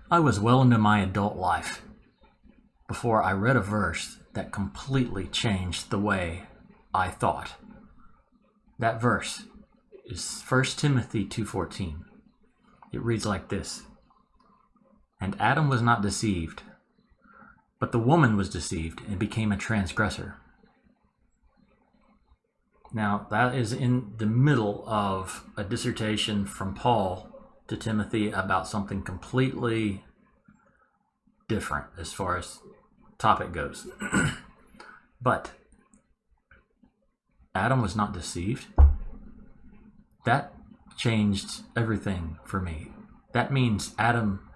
I was well into my adult life before I read a verse that completely changed the way I thought. That verse is 1 Timothy 2:14. It reads like this: "And Adam was not deceived, but the woman was deceived and became a transgressor." Now, that is in the middle of a dissertation from Paul to Timothy about something completely different as far as topic goes. But Adam was not deceived. That changed everything for me. That means Adam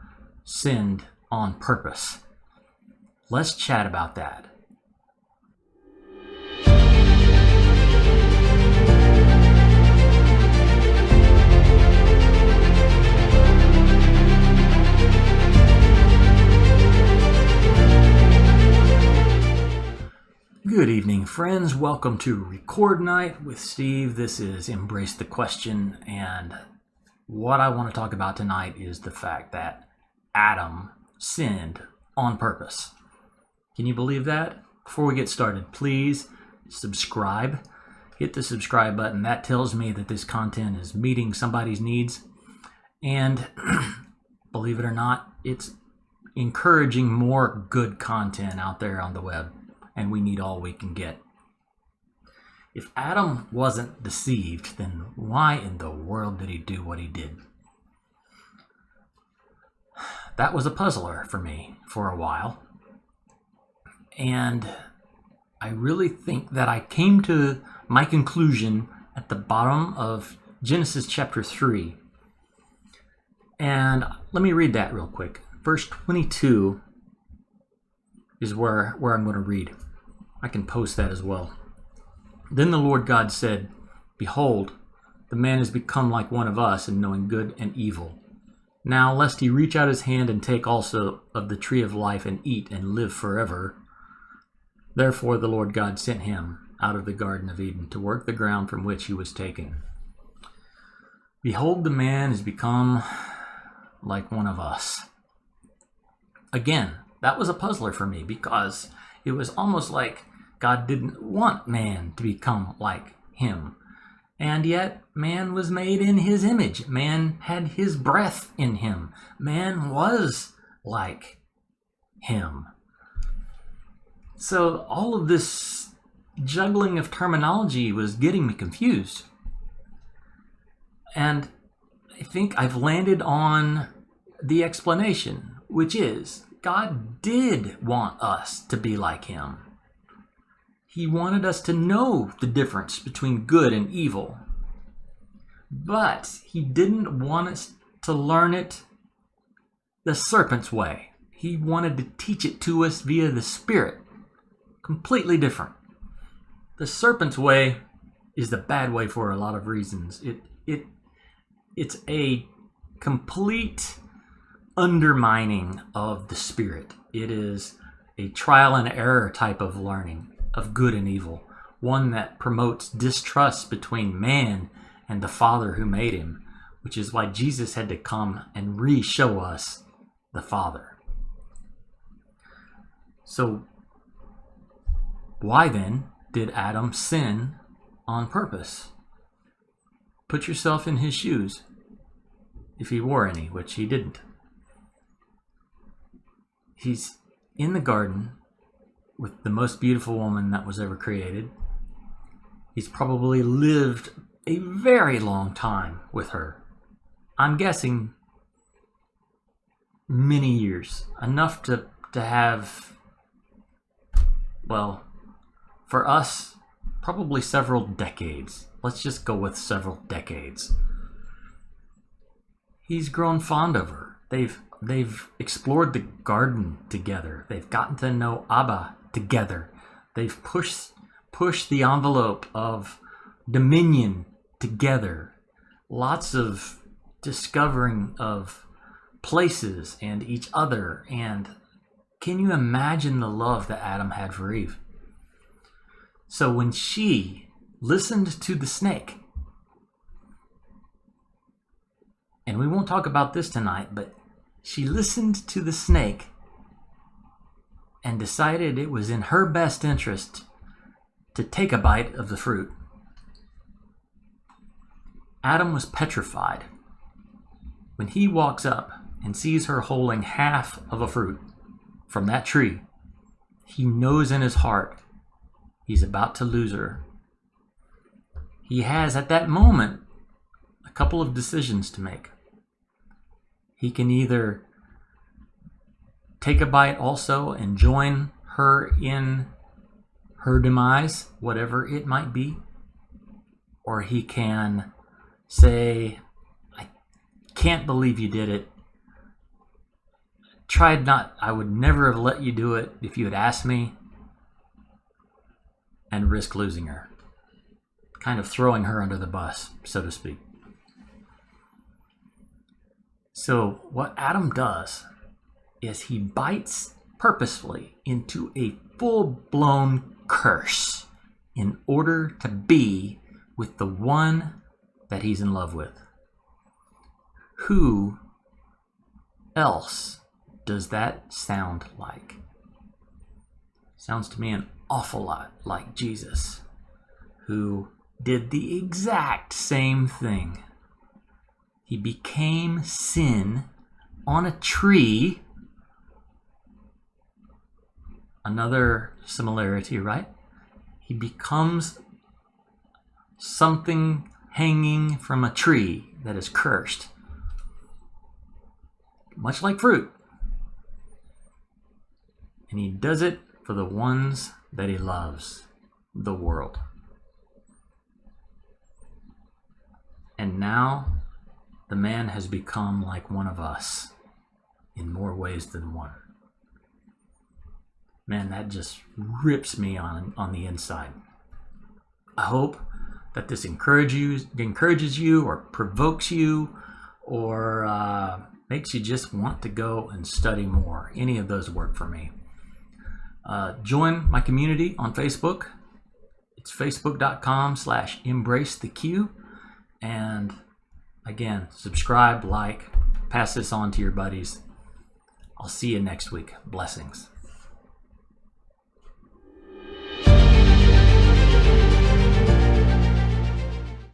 sinned on purpose. Let's chat about that. Good evening, friends. Welcome to Record Night with Steve. This is Embrace the Question, and what I want to talk about tonight is the fact that Adam sinned on purpose. Can you believe that? Before we get started, please subscribe. Hit the subscribe button. That tells me that this content is meeting somebody's needs, and believe it or not, it's encouraging more good content out there on the web. And we need all we can get. If Adam wasn't deceived, then why in the world did he do what he did? That was a puzzler for me for a while. And I really think that I came to my conclusion at the bottom of Genesis chapter 3. And let me read that real quick. Verse 22 is where I'm going to read. I can post that as well. "Then the Lord God said, Behold, the man has become like one of us in knowing good and evil. Now, lest he reach out his hand and take also of the tree of life and eat and live forever. Therefore the Lord God sent him out of the Garden of Eden to work the ground from which he was taken. Behold, the man has become like one of us." Again, that was a puzzler for me because it was almost like God didn't want man to become like him. And yet, man was made in his image. Man had his breath in him. Man was like him. So all of this juggling of terminology was getting me confused. And I think I've landed on the explanation, which is God did want us to be like him. He wanted us to know the difference between good and evil. But he didn't want us to learn it the serpent's way. He wanted to teach it to us via the Spirit. Completely different. The serpent's way is the bad way for a lot of reasons. It's a complete undermining of the Spirit. It is a trial and error type of learning of good and evil, one that promotes distrust between man and the Father who made him, which is why Jesus had to come and re-show us the Father. So why then did Adam sin on purpose? Put yourself in his shoes, if he wore any, which he didn't. He's in the garden with the most beautiful woman that was ever created. He's probably lived a very long time with her. I'm guessing many years. Enough to have, well, for us, probably several decades. Let's just go with several decades. He's grown fond of her. They've explored the garden together. They've gotten to know Abba together. They've pushed the envelope of dominion together. Lots of discovering of places and each other. And can you imagine the love that Adam had for Eve? So when she listened to the snake, and we won't talk about this tonight, but She listened to the snake and decided it was in her best interest to take a bite of the fruit. Adam was petrified when he walks up and sees her holding half of a fruit from that tree. He knows in his heart he's about to lose her. He has at that moment a couple of decisions to make. He can either take a bite also and join her in her demise, whatever it might be, or he can say, I can't believe you did it. I would never have let you do it if you had asked me, and risk losing her. Kind of throwing her under the bus, so to speak. So what Adam does is he bites purposefully into a full-blown curse in order to be with the one that he's in love with. Who else does that sound like? Sounds to me an awful lot like Jesus, who did the exact same thing. He became sin on a tree. Another similarity, right? He becomes something hanging from a tree that is cursed, much like fruit. And he does it for the ones that he loves, the world. And now the man has become like one of us in more ways than one. Man, that just rips me on the inside. I hope that this encourages you or provokes you or makes you just want to go and study more. Any of those work for me. Join my community on Facebook. It's facebook.com/embracetheq. And again, subscribe, like, pass this on to your buddies. I'll see you next week. Blessings.